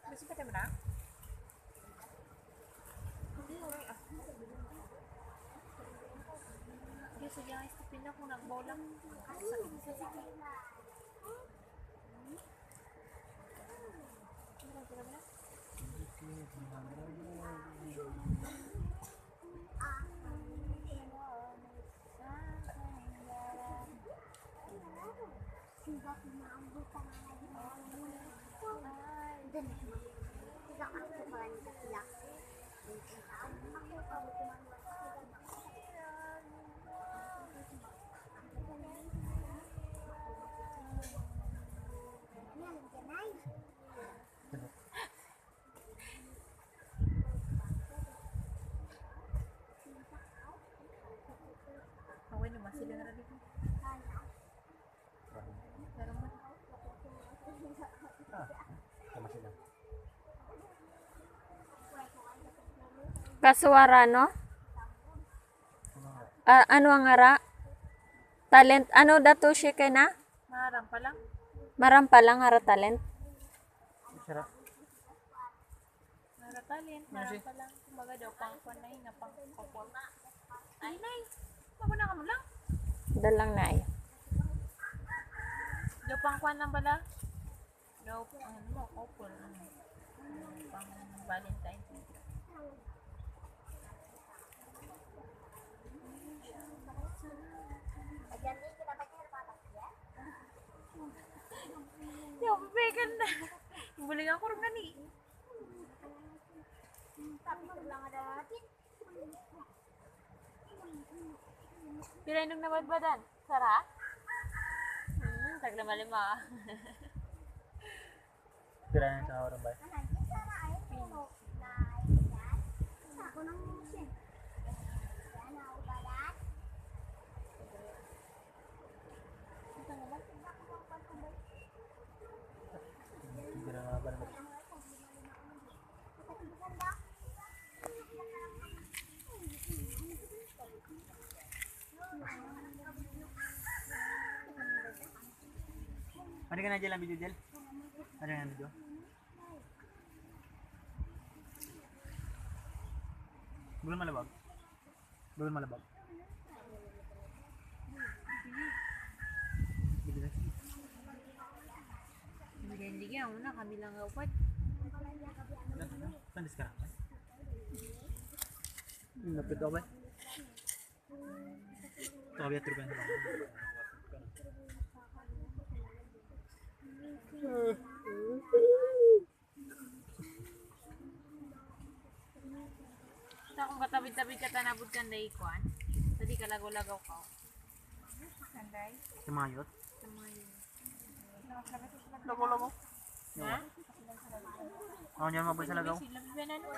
Gusto pa na? Sige, sige guys, tapin na kung nagbolang. Away naman sila na dito. Pero mo. Sama sila. Kasuara, no? Ano ang ara? Talent, ano dato siya kay na? Marang pa lang. Marampa lang ara talent. Sarap. Maratalin, marang pa lang. Kumbaga daw, pang-kwan na yun, pang-kapwa. Ay, nay. Maguna ka mo lang. Dalang na ay. Daw, pang-kwan lang pala. Daw, ano mo, couple. Pang-Valentine's Day. Yo, bebekan na. Bulingan ko rin gani. Pira nung nabadbadan? Sara? Tagla malima. Tira na sa orang bay. Tira na ba na. Ano ka na dyan ang video dyan? Ano nga video? Belum malabag? Belum malabag? Video na. Hindi ka, una kami lang upat. Pandis ka na? Napit ako ba? Ito ka biya trukan sa mga. Sa kung katabid-tabid ka tanabod ka na ikuan, tadi ka lagaw-lagaw ka. Anday? Semayot? Samayo. Lagaw-lagaw? Ha? Ako niya mabay sa lagaw? Sila bibanan mo.